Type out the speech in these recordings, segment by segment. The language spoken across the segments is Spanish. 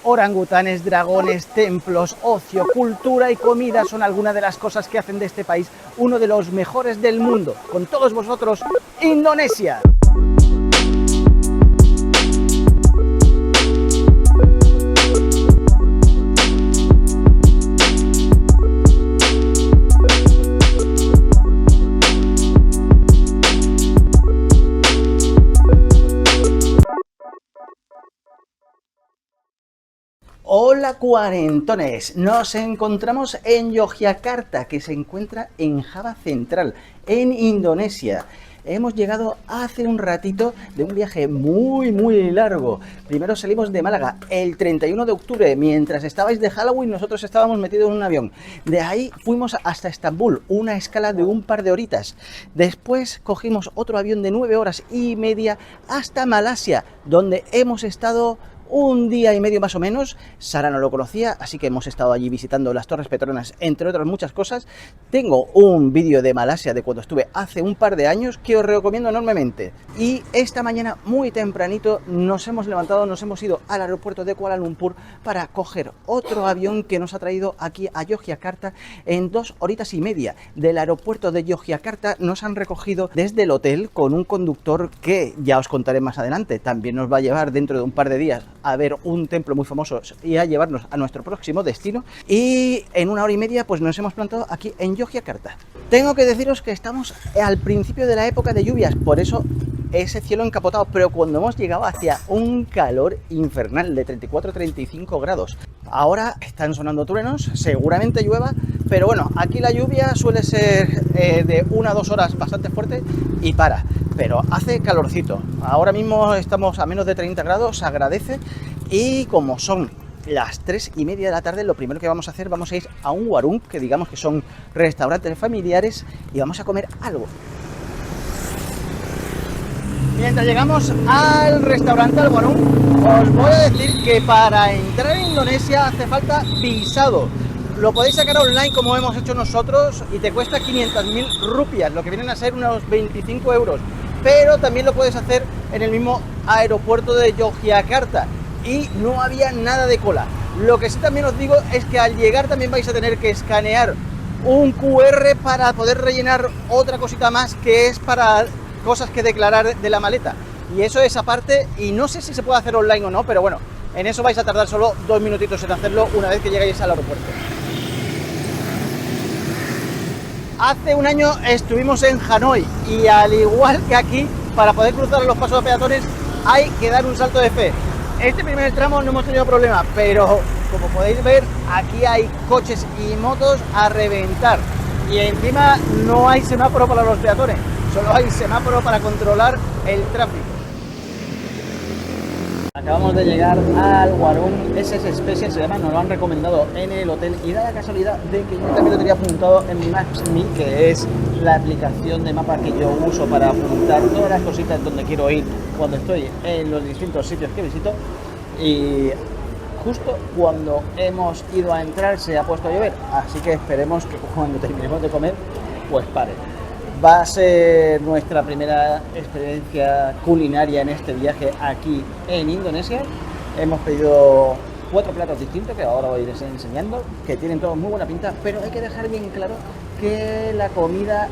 Orangutanes, dragones, templos, ocio, cultura y comida son algunas de las cosas que hacen de este país uno de los mejores del mundo. Con todos vosotros, Indonesia. Hola cuarentones, nos encontramos en Yogyakarta, que se encuentra en Java Central, en Indonesia. Hemos llegado hace un ratito de un viaje muy largo. Primero salimos de Málaga el 31 de octubre, mientras estabais de Halloween nosotros estábamos metidos en un avión. De ahí fuimos hasta Estambul, una escala de un par de horitas. Después cogimos otro avión de 9 horas y media hasta Malasia, donde hemos estado un día y medio más o menos. Sara no lo conocía, así que hemos estado allí visitando las Torres Petronas, entre otras muchas cosas. Tengo un vídeo de Malasia de cuando estuve hace un par de años que os recomiendo enormemente. Y esta mañana muy tempranito nos hemos levantado, nos hemos ido al aeropuerto de Kuala Lumpur para coger otro avión que nos ha traído aquí a Yogyakarta en 2 horitas y media. Del aeropuerto de Yogyakarta nos han recogido desde el hotel con un conductor que ya os contaré más adelante. También nos va a llevar dentro de un par de días a ver un templo muy famoso y a llevarnos a nuestro próximo destino, y en 1 hora y media pues nos hemos plantado aquí en Yogyakarta. Tengo que deciros que estamos al principio de la época de lluvias, por eso ese cielo encapotado, pero cuando hemos llegado hacia un calor infernal de 34-35 grados. Ahora están sonando truenos, seguramente llueva, pero bueno, aquí la lluvia suele ser de 1 a 2 horas bastante fuerte y para, pero hace calorcito. Ahora mismo estamos a menos de 30 grados, se agradece, y como son las 3:30 de la tarde, lo primero que vamos a hacer, vamos a ir a un warung, que digamos que son restaurantes familiares, y vamos a comer algo. Mientras llegamos al restaurante, al warung, os voy a decir que para entrar en Indonesia hace falta visado. Lo podéis sacar online como hemos hecho nosotros y te cuesta 500.000 rupias, lo que vienen a ser unos 25 euros. Pero también lo puedes hacer en el mismo aeropuerto de Yogyakarta y no había nada de cola. Lo que sí también os digo es que al llegar también vais a tener que escanear un QR para poder rellenar otra cosita más, que es para cosas que declarar de la maleta. Y eso es aparte, y no sé si se puede hacer online o no, pero bueno, en eso vais a tardar solo 2 minutitos en hacerlo una vez que llegáis al aeropuerto. Hace un año estuvimos en Hanoi y al igual que aquí, para poder cruzar los pasos de peatones hay que dar un salto de fe. Este primer tramo no hemos tenido problema, pero como podéis ver, aquí hay coches y motos a reventar. Y encima no hay semáforo para los peatones, solo hay semáforo para controlar el tráfico. Acabamos de llegar al warung SS Special, se llama, nos lo han recomendado en el hotel, y da la casualidad de que yo también lo tenía apuntado en Maps.me, que es la aplicación de mapa que yo uso para apuntar todas las cositas donde quiero ir cuando estoy en los distintos sitios que visito. Y justo cuando hemos ido a entrar se ha puesto a llover, así que esperemos que cuando terminemos de comer pues pare. Va a ser nuestra primera experiencia culinaria en este viaje aquí en Indonesia. Hemos pedido 4 platos distintos que ahora os iré enseñando, que tienen todos muy buena pinta, pero hay que dejar bien claro que la comida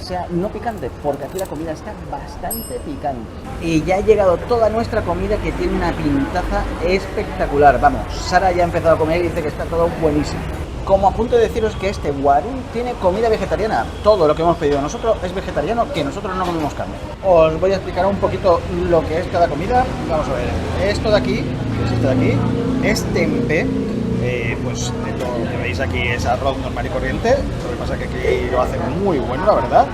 sea no picante, porque aquí la comida está bastante picante. Y ya ha llegado toda nuestra comida, que tiene una pintaza espectacular. Vamos, Sara ya ha empezado a comer y dice que está todo buenísimo. Como a punto de deciros que este warung tiene comida vegetariana. Todo lo que hemos pedido nosotros es vegetariano, que nosotros no comemos carne. Os voy a explicar un poquito lo que es cada comida. Vamos a ver, esto de aquí, que es esto de aquí, es tempeh. Pues lo que veis aquí es arroz normal y corriente. Lo que pasa es que aquí lo hacen muy bueno, la verdad.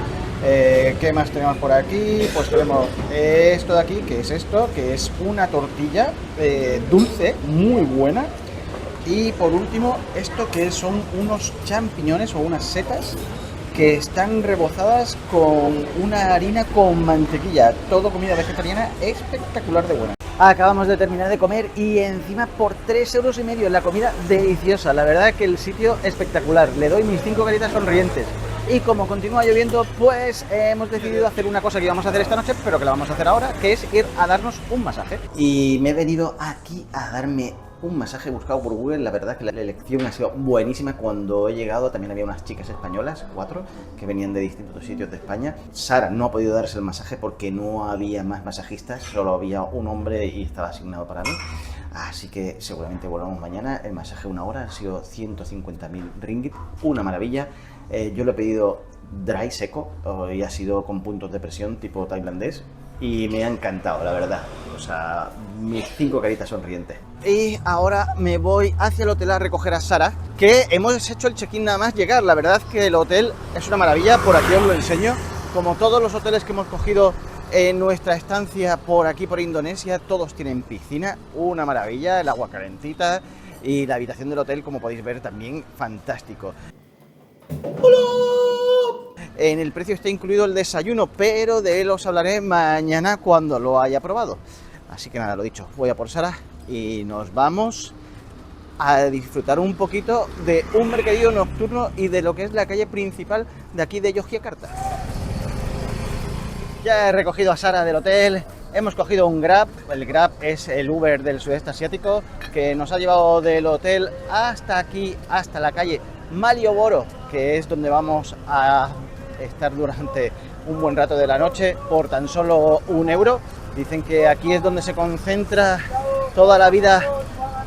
¿Qué más tenemos por aquí? Pues tenemos esto de aquí, que es esto, que es una tortilla dulce, muy buena. Y por último, esto que son unos champiñones o unas setas que están rebozadas con una harina con mantequilla. Todo comida vegetariana espectacular de buena. Acabamos de terminar de comer y encima por 3,5 € la comida deliciosa. La verdad que el sitio espectacular. Le doy mis 5 caritas sonrientes. Y como continúa lloviendo, pues hemos decidido hacer una cosa que íbamos a hacer esta noche, pero que la vamos a hacer ahora, que es ir a darnos un masaje. Y me he venido aquí a darme un masaje buscado por Google. La verdad que la elección ha sido buenísima. Cuando he llegado también había unas chicas españolas, 4, que venían de distintos sitios de España. Sara no ha podido darse el masaje porque no había más masajistas, solo había un hombre y estaba asignado para mí. Así que seguramente volvamos mañana. El masaje 1 hora, han sido 150.000 ringgit, una maravilla. Yo lo he pedido dry, seco, y ha sido con puntos de presión tipo tailandés. Y me ha encantado, la verdad. O sea, mis 5 caritas sonrientes. Y ahora me voy hacia el hotel a recoger a Sara, que hemos hecho el check-in nada más llegar. La verdad que el hotel es una maravilla, por aquí os lo enseño. Como todos los hoteles que hemos cogido en nuestra estancia por aquí, por Indonesia, todos tienen piscina, una maravilla, el agua calentita y la habitación del hotel, como podéis ver, también fantástico. ¡Hola! En el precio está incluido el desayuno, pero de él os hablaré mañana cuando lo haya probado. Así que nada, lo dicho, voy a por Sara y nos vamos a disfrutar un poquito de un mercadillo nocturno y de lo que es la calle principal de aquí de Yogyakarta. Ya he recogido a Sara del hotel, hemos cogido un Grab. El Grab es el Uber del sudeste asiático que nos ha llevado del hotel hasta aquí, hasta la calle Malioboro, que es donde vamos a estar durante un buen rato de la noche por tan solo 1 euro. Dicen que aquí es donde se concentra toda la vida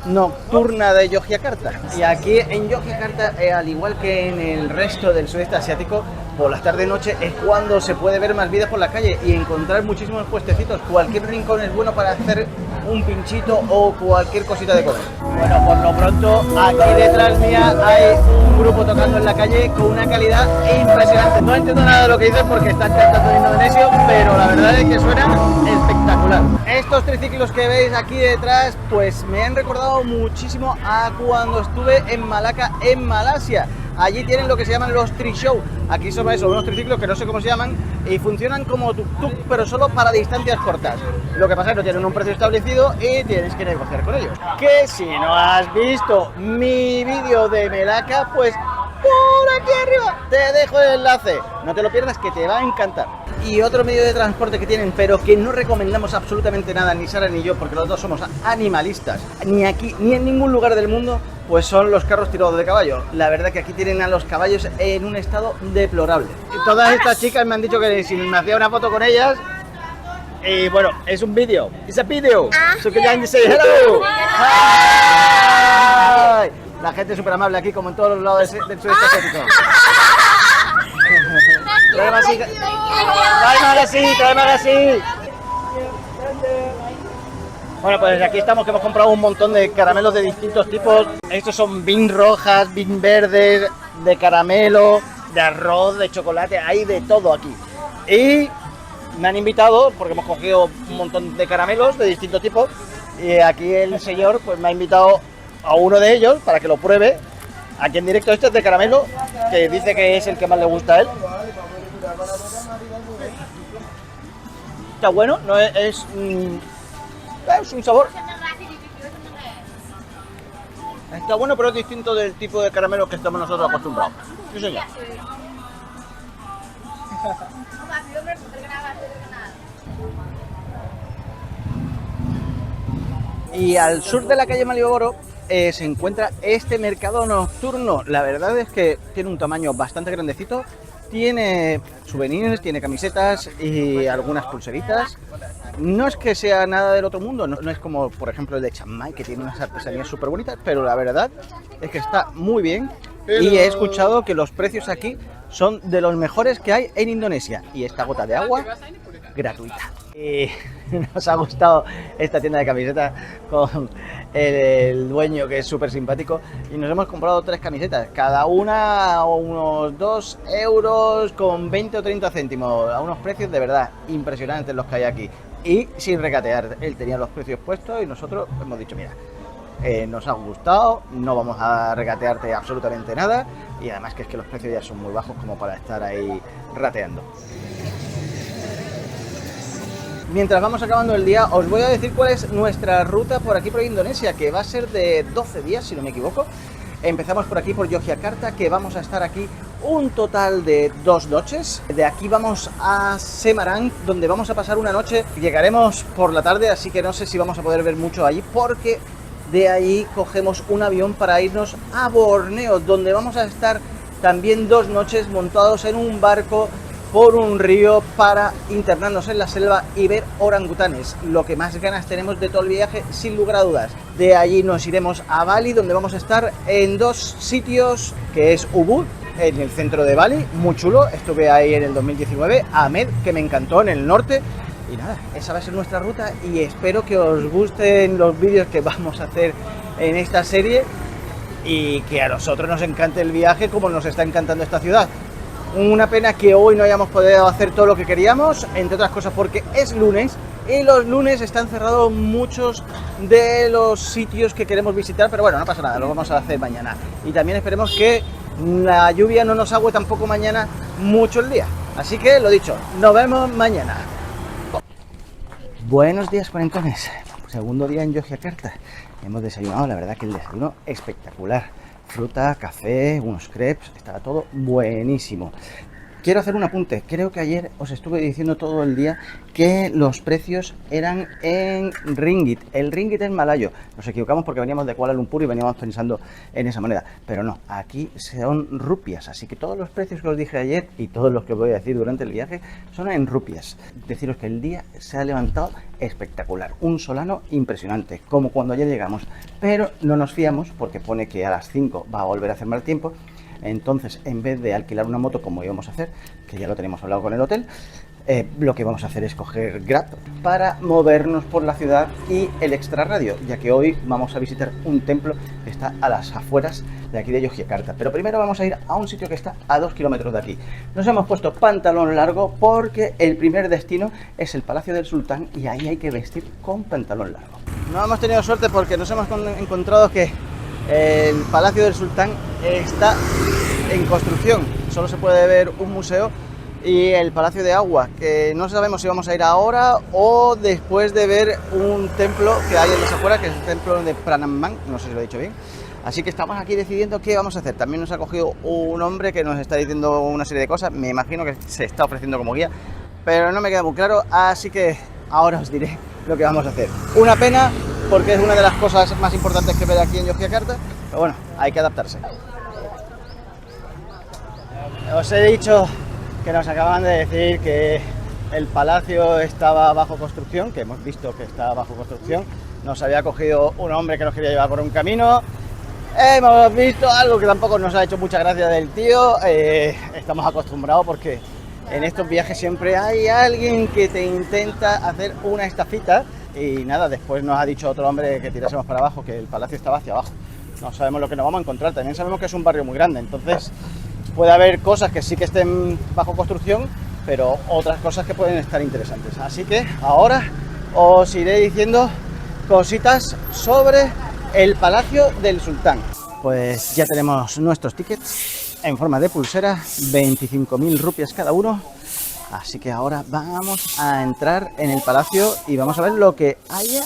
nocturna de Yogyakarta. Y aquí en Yogyakarta, al igual que en el resto del sudeste asiático, por las tardes noche es cuando se puede ver más vida por la calle y encontrar muchísimos puestecitos. Cualquier rincón es bueno para hacer un pinchito o cualquier cosita de comer. Bueno, por lo pronto aquí detrás mía hay un grupo tocando en la calle con una calidad impresionante. No entiendo nada de lo que dicen porque están cantando en indonesio, pero la verdad es que suena espectacular. Estos triciclos que veis aquí detrás pues me han recordado muchísimo a cuando estuve en Malacca, en Malasia. Allí tienen lo que se llaman los trishow. Aquí son eso, unos triciclos que no sé cómo se llaman y funcionan como tuk-tuk, pero solo para distancias cortas. Lo que pasa es que no tienen un precio establecido y tienes que negociar con ellos. Que si no has visto mi vídeo de Melaka, pues por aquí arriba te dejo el enlace. No te lo pierdas, que te va a encantar. Y otro medio de transporte que tienen, pero que no recomendamos absolutamente nada, ni Sara ni yo, porque los dos somos animalistas, ni aquí ni en ningún lugar del mundo, pues son los carros tirados de caballo. La verdad que aquí tienen a los caballos en un estado deplorable. Y todas estas chicas me han dicho que si me hacía una foto con ellas, y bueno, es un vídeo, es un vídeo, so que ya say hello. Hi. La gente es súper amable aquí, como en todos los lados del sudeste asiático. Tráeme así. Bueno, pues aquí estamos, que hemos comprado un montón de caramelos de distintos tipos. Estos son bean rojas, bean verdes, de caramelo, de arroz, de chocolate, hay de todo aquí. Y me han invitado, porque hemos cogido un montón de caramelos de distintos tipos, y aquí el señor pues me ha invitado a uno de ellos para que lo pruebe. Aquí en directo, este es de caramelo, que dice que es el que más le gusta a él. Está bueno, no es un sabor. Está bueno, pero es distinto del tipo de caramelo que estamos nosotros acostumbrados. Sí, señor. Y al sur de la calle Malioboro se encuentra este mercado nocturno. La verdad es que tiene un tamaño bastante grandecito. Tiene souvenirs, tiene camisetas y algunas pulseritas. No es que sea nada del otro mundo, no es como por ejemplo el de Chiang Mai, que tiene unas artesanías súper bonitas, pero la verdad es que está muy bien. Y he escuchado que los precios aquí son de los mejores que hay en Indonesia. Y esta gota de agua gratuita. Y nos ha gustado esta tienda de camisetas con el dueño, que es súper simpático, y nos hemos comprado 3 camisetas, cada una a unos 2 euros con 20 o 30 céntimos, a unos precios de verdad impresionantes los que hay aquí, y sin regatear. Él tenía los precios puestos y nosotros hemos dicho, mira, nos ha gustado, no vamos a regatearte absolutamente nada, y además que es que los precios ya son muy bajos como para estar ahí rateando. Mientras vamos acabando el día, os voy a decir cuál es nuestra ruta por aquí por Indonesia, que va a ser de 12 días, si no me equivoco. Empezamos por aquí por Yogyakarta, que vamos a estar aquí un total de 2 noches. De aquí vamos a Semarang, donde vamos a pasar una noche. Llegaremos por la tarde, así que no sé si vamos a poder ver mucho allí, porque De ahí cogemos un avión para irnos a Borneo, donde vamos a estar también 2 noches montados en un barco por un río para internarnos en la selva y ver orangutanes. Lo que más ganas tenemos de todo el viaje, sin lugar a dudas. De allí nos iremos a Bali, donde vamos a estar en 2 sitios, que es Ubud, en el centro de Bali, muy chulo. Estuve ahí en el 2019, Ahmed, que me encantó, en el norte. Y nada, esa va a ser nuestra ruta y espero que os gusten los vídeos que vamos a hacer en esta serie y que a nosotros nos encante el viaje como nos está encantando esta ciudad. Una pena que hoy no hayamos podido hacer todo lo que queríamos, entre otras cosas porque es lunes y los lunes están cerrados muchos de los sitios que queremos visitar, pero bueno, no pasa nada, lo vamos a hacer mañana. Y también esperemos que la lluvia no nos agüe tampoco mañana mucho el día. Así que lo dicho, nos vemos mañana. Buenos días, cuarentones. Segundo día en Yogyakarta. Hemos desayunado, la verdad que el desayuno espectacular. Fruta, café, unos crepes, estaba todo buenísimo. Quiero hacer un apunte. Creo que ayer os estuve diciendo todo el día que los precios eran en ringgit. El ringgit es malayo. Nos equivocamos porque veníamos de Kuala Lumpur y veníamos pensando en esa moneda. Pero no, aquí son rupias. Así que todos los precios que os dije ayer y todos los que os voy a decir durante el viaje son en rupias. Deciros que el día se ha levantado espectacular. Un solano impresionante, como cuando ayer llegamos. Pero no nos fiamos porque pone que a las 5 va a volver a hacer mal tiempo. Entonces, en vez de alquilar una moto como íbamos a hacer, que ya lo tenemos hablado con el hotel, lo que vamos a hacer es coger Grab para movernos por la ciudad y el extrarradio, ya que hoy vamos a visitar un templo que está a las afueras de aquí de Yogyakarta. Pero primero vamos a ir a un sitio que está a 2 kilómetros de aquí. Nos hemos puesto pantalón largo porque el primer destino es el Palacio del Sultán y ahí hay que vestir con pantalón largo. No hemos tenido suerte porque nos hemos encontrado que el Palacio del Sultán está en construcción, solo se puede ver un museo y el Palacio de Agua, que no sabemos si vamos a ir ahora o después de ver un templo que hay en las afueras, que es el templo de Pranamman, no sé si lo he dicho bien. Así que estamos aquí decidiendo qué vamos a hacer. También nos ha cogido un hombre que nos está diciendo una serie de cosas, me imagino que se está ofreciendo como guía, pero no me queda muy claro, así que ahora os diré lo que vamos a hacer. Una pena, porque es una de las cosas más importantes que ver aquí en Yogyakarta, pero bueno, hay que adaptarse. Os he dicho que nos acaban de decir que el palacio estaba bajo construcción, que hemos visto que está bajo construcción. Nos había cogido un hombre que nos quería llevar por un camino. Hemos visto algo que tampoco nos ha hecho mucha gracia del tío. Estamos acostumbrados porque en estos viajes siempre hay alguien que te intenta hacer una estafita. Y nada, después nos ha dicho otro hombre que tirásemos para abajo, que el palacio estaba hacia abajo. No sabemos lo que nos vamos a encontrar, también sabemos que es un barrio muy grande, entonces puede haber cosas que sí que estén bajo construcción, pero otras cosas que pueden estar interesantes. Así que ahora os iré diciendo cositas sobre el Palacio del Sultán. Pues ya tenemos nuestros tickets en forma de pulsera, 25.000 rupias cada uno. Así que ahora vamos a entrar en el palacio y vamos a ver lo que haya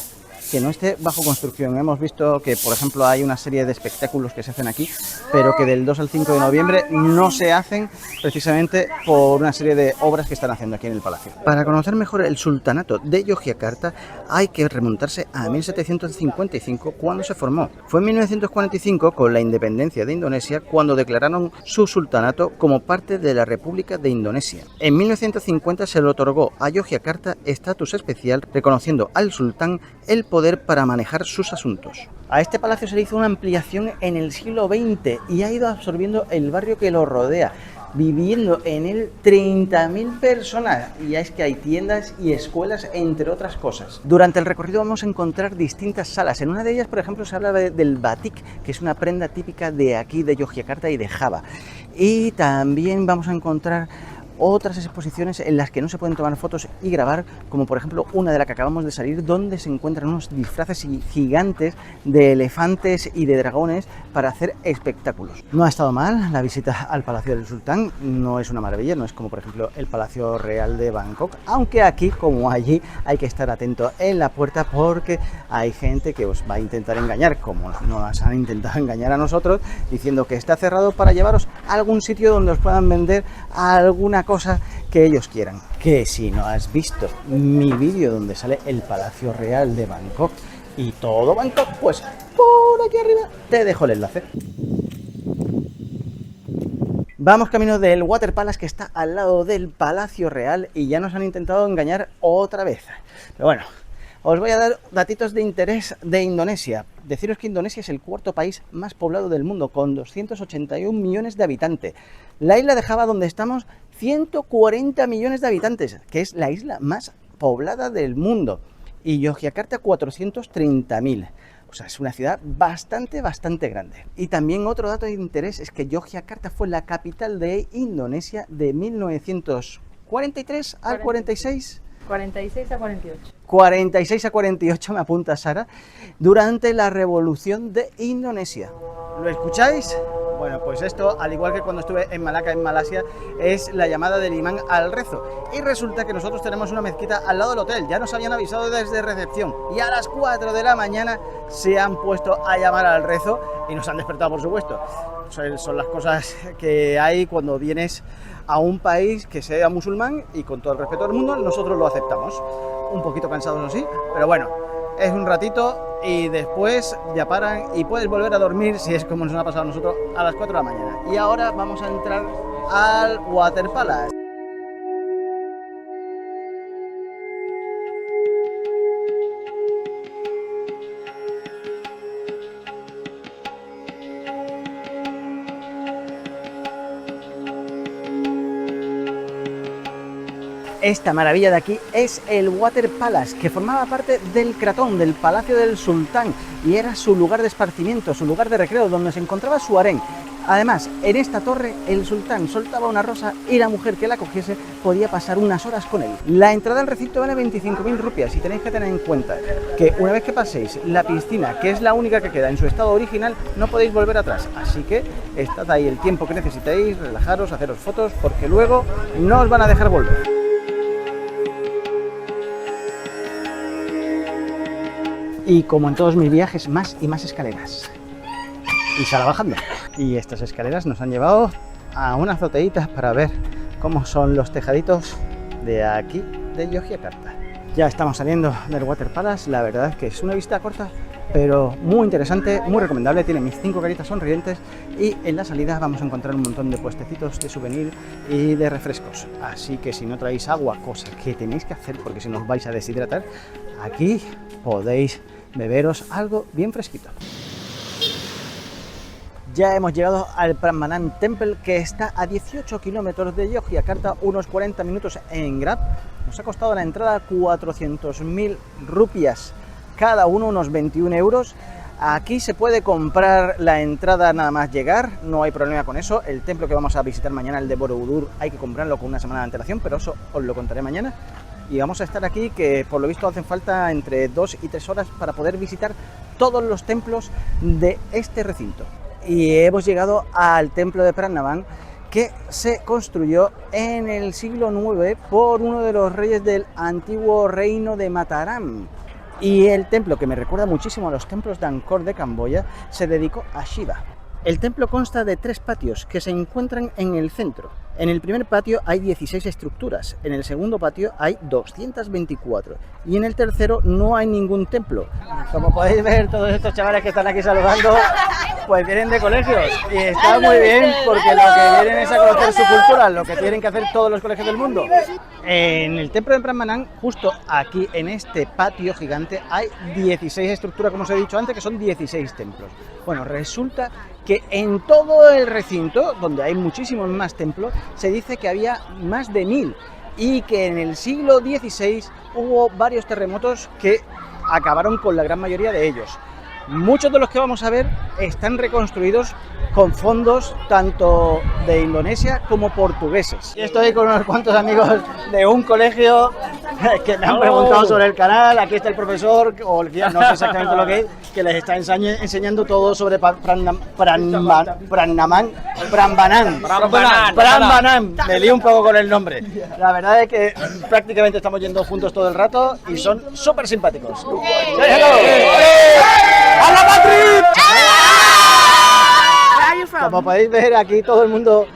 que no esté bajo construcción. Hemos visto que, por ejemplo, hay una serie de espectáculos que se hacen aquí, pero que del 2 al 5 de noviembre no se hacen precisamente por una serie de obras que están haciendo aquí en el palacio. Para conocer mejor el sultanato de Yogyakarta hay que remontarse a 1755, cuando se formó. Fue en 1945, con la independencia de Indonesia, cuando declararon su sultanato como parte de la República de Indonesia. En 1950 se le otorgó a Yogyakarta estatus especial, reconociendo al sultán el poder para manejar sus asuntos. A este palacio se le hizo una ampliación en el siglo XX y ha ido absorbiendo el barrio que lo rodea, viviendo en él 30.000 personas, y ya es que hay tiendas y escuelas, entre otras cosas. Durante el recorrido vamos a encontrar distintas salas. En una de ellas, por ejemplo, se habla del batik, que es una prenda típica de aquí, de Yogyakarta y de Java. Y también vamos a encontrar otras exposiciones en las que no se pueden tomar fotos y grabar, como por ejemplo una de la que acabamos de salir, donde se encuentran unos disfraces gigantes de elefantes y de dragones para hacer espectáculos. No ha estado mal la visita al Palacio del Sultán, no es una maravilla, no es como por ejemplo el Palacio Real de Bangkok, aunque aquí como allí hay que estar atento en la puerta porque hay gente que os va a intentar engañar, como nos han intentado engañar a nosotros, diciendo que está cerrado para llevaros a algún sitio donde os puedan vender alguna cosa que ellos quieran. Que si no has visto mi vídeo donde sale el Palacio Real de Bangkok, y todo Bangkok, pues por aquí arriba te dejo el enlace. Vamos camino del Water Palace, que está al lado del Palacio Real, y ya nos han intentado engañar otra vez. Pero bueno, os voy a dar datitos de interés de Indonesia. Deciros que Indonesia es el cuarto país más poblado del mundo, con 281 millones de habitantes. La isla de Java, donde estamos, 140 millones de habitantes, que es la isla más poblada del mundo. Y Yogyakarta, 430.000. O sea, es una ciudad bastante grande. Y también otro dato de interés es que Yogyakarta fue la capital de Indonesia de 1943 al 46. 46 a 48. 46 a 48, me apunta Sara, durante la Revolución de Indonesia. ¿Lo escucháis? Bueno, pues esto, al igual que cuando estuve en Malaca, en Malasia, es la llamada del imán al rezo. Y resulta que nosotros tenemos una mezquita al lado del hotel, ya nos habían avisado desde recepción. Y a las 4 de la mañana se han puesto a llamar al rezo y nos han despertado, por supuesto. Son las cosas que hay cuando vienes a un país que sea musulmán, y con todo el respeto del mundo, nosotros lo aceptamos. Un poquito cansados, sí, pero bueno, es un ratito y después ya paran y puedes volver a dormir, si es como nos ha pasado a nosotros, a las 4 de la mañana. Y ahora vamos a entrar al Water Palace. Esta maravilla de aquí es el Water Palace, que formaba parte del Kraton, del Palacio del Sultán, y era su lugar de esparcimiento, su lugar de recreo, donde se encontraba su harén. Además, en esta torre el sultán soltaba una rosa y la mujer que la cogiese podía pasar unas horas con él. La entrada al recinto vale 25.000 rupias, y tenéis que tener en cuenta que una vez que paséis la piscina, que es la única que queda en su estado original, no podéis volver atrás. Así que estad ahí el tiempo que necesitéis, relajaros, haceros fotos, porque luego no os van a dejar volver. Y como en todos mis viajes, más y más escaleras. Y sala bajando. Y estas escaleras nos han llevado a unas azoteíta para ver cómo son los tejaditos de aquí, de Yogyakarta. Ya estamos saliendo del Water Palace. La verdad es que es una visita corta, pero muy interesante, muy recomendable. Tiene mis 5 caritas sonrientes, y en la salida vamos a encontrar un montón de puestecitos de souvenir y de refrescos. Así que si no traéis agua, cosa que tenéis que hacer porque si no os vais a deshidratar, aquí podéis beberos algo bien fresquito. Ya hemos llegado al Prambanan Temple, que está a 18 kilómetros de Yogyakarta, unos 40 minutos en Grab. Nos ha costado la entrada 400.000 rupias cada uno, unos 21 euros. Aquí se puede comprar la entrada nada más llegar, no hay problema con eso. El templo que vamos a visitar mañana, el de Borobudur, hay que comprarlo con una semana de antelación, pero eso os lo contaré mañana. Y vamos a estar aquí, que por lo visto hacen falta entre 2 y 3 horas para poder visitar todos los templos de este recinto. Y hemos llegado al templo de Prambanan, que se construyó en el siglo IX por uno de los reyes del antiguo reino de Mataram. Y el templo, que me recuerda muchísimo a los templos de Angkor de Camboya, se dedicó a Shiva. El templo consta de 3 patios que se encuentran en el centro. En el primer patio hay 16 estructuras, en el segundo patio hay 224 y en el tercero no hay ningún templo. Como podéis ver, todos estos chavales que están aquí saludando pues vienen de colegios, y está muy bien porque lo que vienen es a conocer su cultura, lo que tienen que hacer todos los colegios del mundo. En el templo de Prambanan, justo aquí en este patio gigante, hay 16 estructuras, como os he dicho antes, que son 16 templos. Bueno, resulta que en todo el recinto, donde hay muchísimos más templos, se dice que había más de 1000, y que en el siglo XVI hubo varios terremotos que acabaron con la gran mayoría de ellos. Muchos de los que vamos a ver están reconstruidos con fondos tanto de Indonesia como portugueses. Y estoy con unos cuantos amigos de un colegio que me han preguntado sobre el canal. Aquí está el profesor, o el guía, no sé exactamente lo que es, que les está enseñando todo sobre Prambanan. Me lío un poco con el nombre. La verdad es que prácticamente estamos yendo juntos todo el rato y son súper simpáticos. ¡Hola, Madrid! Como podéis ver, aquí todo el mundo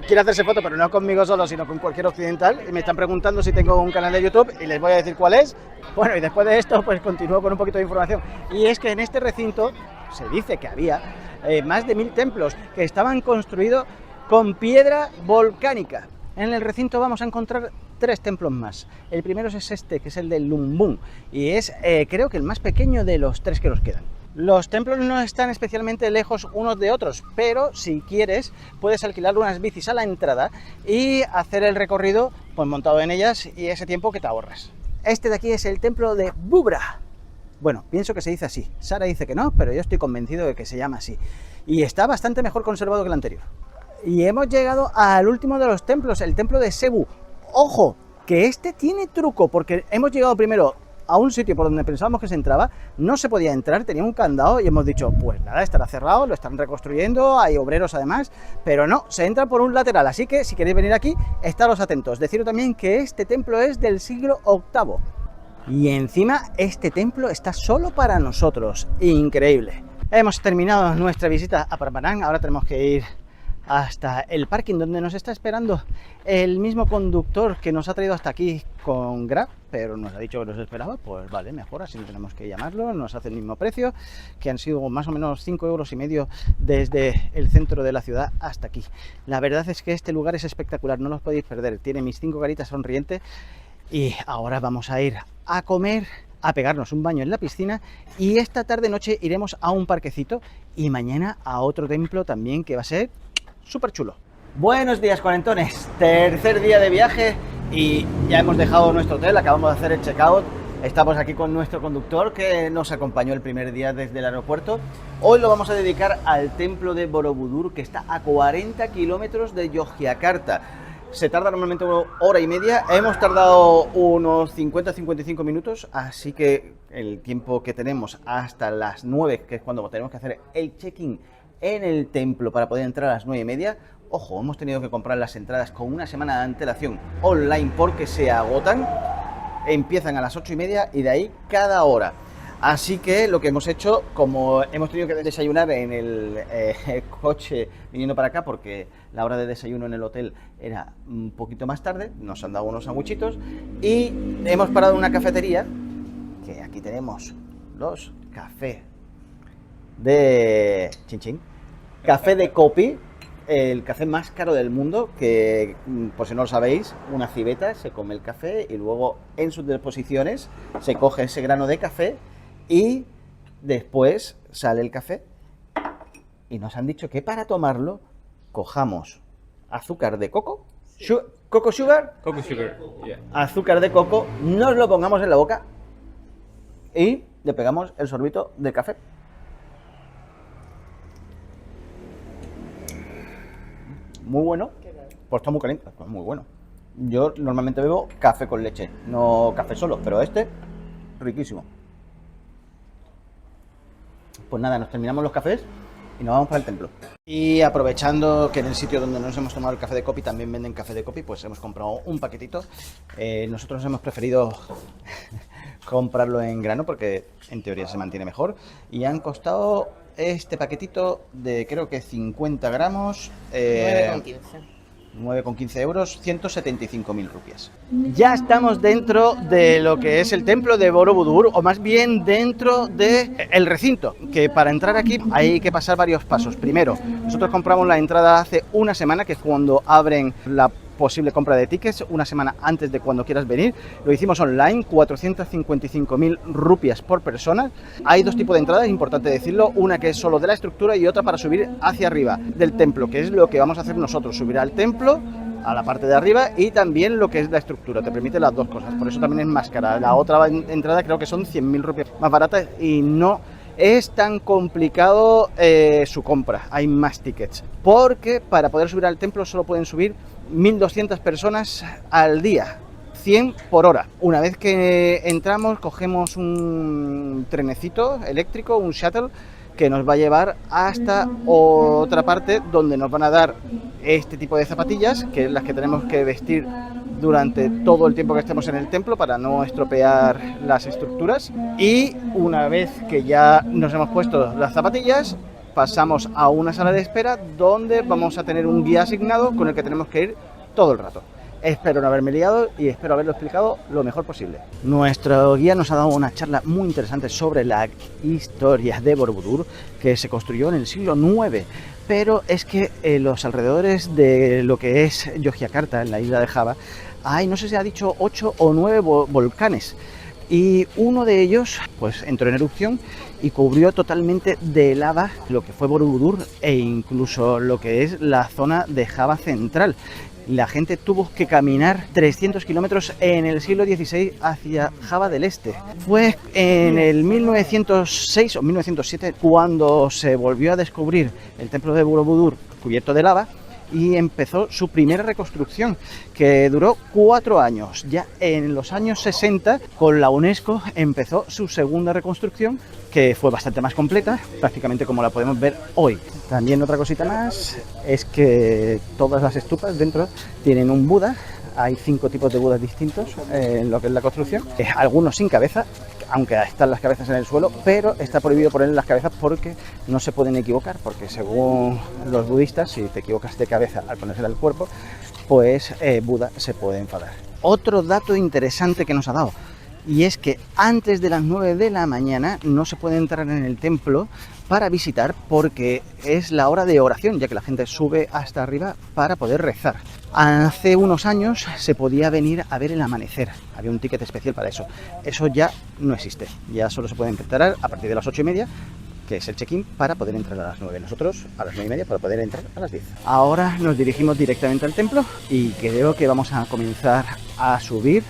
quiere hacerse foto, pero no conmigo solo, sino con cualquier occidental, y me están preguntando si tengo un canal de YouTube y les voy a decir cuál es. Bueno, y después de esto, pues continúo con un poquito de información. Y es que en este recinto se dice que había más de 1000 templos que estaban construidos con piedra volcánica. En el recinto vamos a encontrar 3 templos más. El primero es este, que es el de Lumbung, y es creo que el más pequeño de los 3 que nos quedan. Los templos no están especialmente lejos unos de otros, pero si quieres puedes alquilar unas bicis a la entrada y hacer el recorrido pues montado en ellas, y ese tiempo que te ahorras. Este de aquí es el templo de Bubra. Bueno, pienso que se dice así. Sara dice que no, pero yo estoy convencido de que se llama así. Y está bastante mejor conservado que el anterior. Y hemos llegado al último de los templos, el templo de Cebu. ¡Ojo! Que este tiene truco, porque hemos llegado primero a un sitio por donde pensábamos que se entraba, no se podía entrar, tenía un candado y hemos dicho, pues nada, estará cerrado, lo están reconstruyendo, hay obreros además, pero no, se entra por un lateral, así que si queréis venir aquí, estaros atentos. Deciros también que este templo es del siglo VIII y encima este templo está solo para nosotros, increíble. Hemos terminado nuestra visita a Prambanan, ahora tenemos que ir hasta el parking donde nos está esperando el mismo conductor que nos ha traído hasta aquí con Grab, pero nos ha dicho que nos esperaba. Pues vale, mejor, así no tenemos que llamarlo, nos hace el mismo precio, que han sido más o menos 5,5 € desde el centro de la ciudad hasta aquí. La verdad es que este lugar es espectacular, no los podéis perder, tiene mis 5 caritas sonrientes. Y ahora vamos a ir a comer, a pegarnos un baño en la piscina, y esta tarde noche iremos a un parquecito y mañana a otro templo también que va a ser súper chulo. Buenos días, cuarentones. Tercer día de viaje y ya hemos dejado nuestro hotel, acabamos de hacer el checkout. Estamos aquí con nuestro conductor que nos acompañó el primer día desde el aeropuerto. Hoy lo vamos a dedicar al templo de Borobudur, que está a 40 kilómetros de Yogyakarta. Se tarda normalmente 1 hora y media, hemos tardado unos 50-55 minutos, así que el tiempo que tenemos hasta las 9, que es cuando tenemos que hacer el check-in en el templo para poder entrar a las 9:30. Ojo, hemos tenido que comprar las entradas con una semana de antelación online porque se agotan, empiezan a las 8:30 y de ahí cada hora. Así que lo que hemos hecho, como hemos tenido que desayunar en el coche viniendo para acá, porque la hora de desayuno en el hotel era un poquito más tarde, nos han dado unos sandwichitos y hemos parado en una cafetería, que aquí tenemos los cafés de Chin Chin, café de Kopi, el café más caro del mundo, que por si no lo sabéis, una civeta se come el café y luego en sus deposiciones se coge ese grano de café y después sale el café, y nos han dicho que para tomarlo cojamos azúcar de coco, coco sugar, Yeah. azúcar de coco, nos lo pongamos en la boca y le pegamos el sorbito del café. Muy bueno, pues está muy caliente, pues muy bueno. Yo normalmente bebo café con leche, no café solo, pero este, riquísimo. Pues nada, nos terminamos los cafés y nos vamos para el templo. Y aprovechando que en el sitio donde nos hemos tomado el café de Kopi también venden café de Kopi, pues hemos comprado un paquetito. Nosotros hemos preferido comprarlo en grano porque en teoría se mantiene mejor. Y han costado este paquetito de creo que 50 gramos. 9,15 euros, 175.000 rupias. Ya estamos dentro de lo que es el templo de Borobudur, o más bien dentro del recinto, que para entrar aquí hay que pasar varios pasos. Primero, nosotros compramos la entrada hace una semana, que es cuando abren la posible compra de tickets, una semana antes de cuando quieras venir. Lo hicimos online, 455.000 rupias por persona. Hay dos tipos de entradas, es importante decirlo, una que es solo de la estructura y otra para subir hacia arriba del templo, que es lo que vamos a hacer nosotros, subir al templo, a la parte de arriba, y también lo que es la estructura, te permite las dos cosas, por eso también es más cara. La otra entrada creo que son 100.000 rupias más baratas y no es tan complicado su compra, hay más tickets, porque para poder subir al templo solo pueden subir 1.200 personas al día, 100 por hora. Una vez que entramos, cogemos un trenecito eléctrico, un shuttle, que nos va a llevar hasta otra parte donde nos van a dar este tipo de zapatillas, que es las que tenemos que vestir durante todo el tiempo que estemos en el templo para no estropear las estructuras. Y una vez que ya nos hemos puesto las zapatillas, pasamos a una sala de espera donde vamos a tener un guía asignado con el que tenemos que ir todo el rato. Espero no haberme liado y espero haberlo explicado lo mejor posible. Nuestro guía nos ha dado una charla muy interesante sobre la historia de Borobudur, que se construyó en el siglo IX, pero es que en los alrededores de lo que es Yogyakarta, en la isla de Java, hay, no sé si ha dicho, 8 o 9 volcanes. Y uno de ellos pues entró en erupción y cubrió totalmente de lava lo que fue Borobudur e incluso lo que es la zona de Java central. La gente tuvo que caminar 300 kilómetros en el siglo XVI hacia Java del Este. Fue en el 1906 o 1907 cuando se volvió a descubrir el templo de Borobudur cubierto de lava y empezó su primera reconstrucción, que duró 4 años. Ya en los años 60, con la UNESCO, empezó su segunda reconstrucción, que fue bastante más completa, prácticamente como la podemos ver hoy. También otra cosita más es que todas las estupas dentro tienen un Buda. Hay 5 tipos de Budas distintos en lo que es la construcción, algunos sin cabeza, aunque están las cabezas en el suelo, pero está prohibido poner las cabezas porque no se pueden equivocar, porque según los budistas, si te equivocas de cabeza al ponerse al cuerpo, pues Buda se puede enfadar. Otro dato interesante que nos ha dado, y es que antes de las 9 de la mañana no se puede entrar en el templo para visitar porque es la hora de oración, ya que la gente sube hasta arriba para poder rezar. Hace unos años se podía venir a ver el amanecer, había un ticket especial para eso. Eso ya no existe, ya solo se puede entrar a partir de las 8:30, que es el check-in, para poder entrar a las 9. Nosotros a las 9:30 para poder entrar a las 10. Ahora nos dirigimos directamente al templo y creo que vamos a comenzar a subir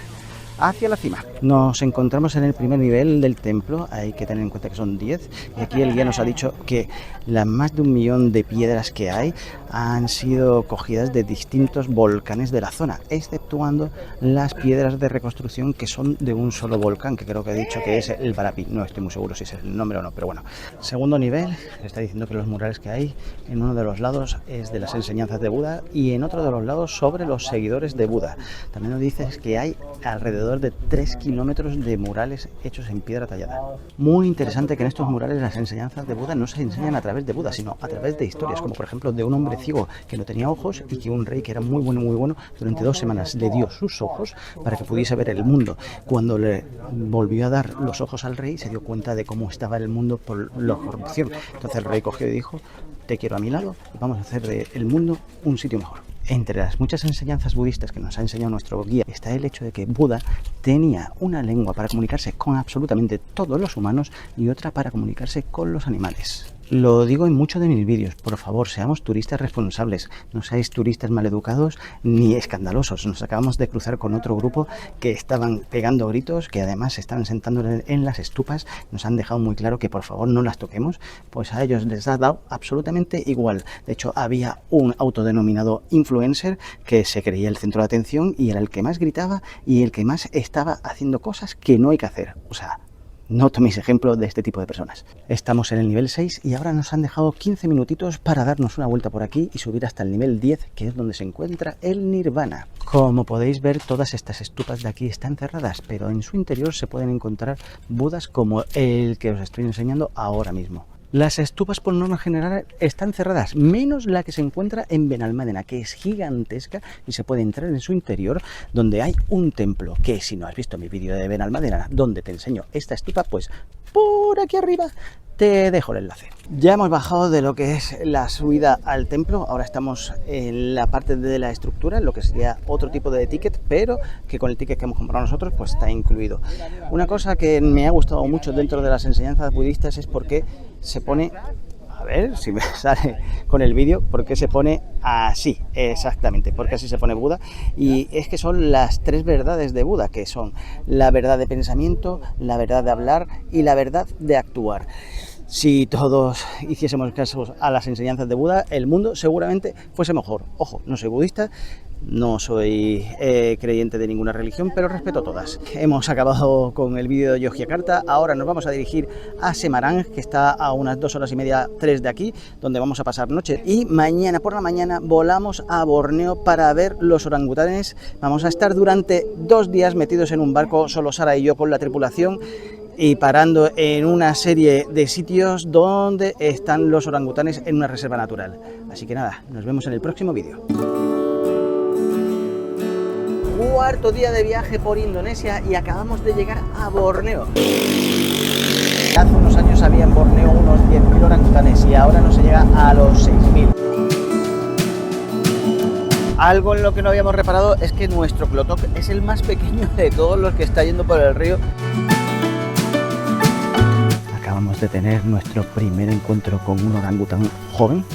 hacia la cima. Nos encontramos en el primer nivel del templo, hay que tener en cuenta que son 10, y aquí el guía nos ha dicho que las más de 1 millón de piedras que hay han sido cogidas de distintos volcanes de la zona, exceptuando las piedras de reconstrucción que son de un solo volcán, que creo que he dicho que es el Barapi, no estoy muy seguro si es el nombre o no, pero bueno. Segundo nivel, está diciendo que los murales que hay en uno de los lados es de las enseñanzas de Buda y en otro de los lados sobre los seguidores de Buda. También nos dice que hay alrededor de 3 kilómetros de murales hechos en piedra tallada. Muy interesante que en estos murales las enseñanzas de Buda no se enseñan a través de Buda, sino a través de historias, como por ejemplo de un hombre ciego que no tenía ojos y que un rey que era muy bueno, durante 2 semanas le dio sus ojos para que pudiese ver el mundo. Cuando le volvió a dar los ojos al rey, se dio cuenta de cómo estaba el mundo por la corrupción. Entonces el rey cogió y dijo: te quiero a mi lado y vamos a hacer del mundo un sitio mejor. Entre las muchas enseñanzas budistas que nos ha enseñado nuestro guía está el hecho de que Buda tenía una lengua para comunicarse con absolutamente todos los humanos y otra para comunicarse con los animales. Lo digo en muchos de mis vídeos, por favor, seamos turistas responsables, no seáis turistas maleducados ni escandalosos. Nos acabamos de cruzar con otro grupo que estaban pegando gritos, que además se estaban sentando en las estupas, nos han dejado muy claro que por favor no las toquemos, pues a ellos les ha dado absolutamente igual. De hecho, había un autodenominado influencer que se creía el centro de atención y era el que más gritaba y el que más estaba haciendo cosas que no hay que hacer. O sea, no toméis ejemplo de este tipo de personas. Estamos en el nivel 6 y ahora nos han dejado 15 minutitos para darnos una vuelta por aquí y subir hasta el nivel 10, que es donde se encuentra el Nirvana. Como podéis ver, todas estas estupas de aquí están cerradas, pero en su interior se pueden encontrar budas como el que os estoy enseñando ahora mismo. Las estupas por norma general están cerradas, menos la que se encuentra en Benalmádena, que es gigantesca y se puede entrar en su interior, donde hay un templo, que si no has visto mi vídeo de Benalmádena, donde te enseño esta estupa, pues por aquí arriba te dejo el enlace. Ya hemos bajado de lo que es la subida al templo, ahora estamos en la parte de la estructura, lo que sería otro tipo de ticket, pero que con el ticket que hemos comprado nosotros pues está incluido. Una cosa que me ha gustado mucho dentro de las enseñanzas budistas es porque se pone, a ver si me sale con el vídeo, porque se pone así, exactamente, porque así se pone Buda, y es que son las 3 verdades de Buda, que son la verdad de pensamiento, la verdad de hablar y la verdad de actuar. Si todos hiciésemos caso a las enseñanzas de Buda, el mundo seguramente fuese mejor. Ojo, no soy budista, no soy creyente de ninguna religión, pero respeto todas. Hemos acabado con el vídeo de Yogyakarta, ahora nos vamos a dirigir a Semarang, que está a unas 2 horas y media, 3 de aquí, donde vamos a pasar noche. Y mañana por la mañana volamos a Borneo para ver los orangutanes. Vamos a estar durante 2 días metidos en un barco, solo Sara y yo con la tripulación. y parando en una serie de sitios donde están los orangutanes en una reserva natural. Así que nada, nos vemos en el próximo vídeo. Cuarto día de viaje por Indonesia y acabamos de llegar a Borneo. Hace unos años había en Borneo unos 10.000 orangutanes y ahora no se llega a los 6.000. Algo en lo que no habíamos reparado es que nuestro Klotok es el más pequeño de todos los que está yendo por el río. Acabamos de tener nuestro primer encuentro con un orangután joven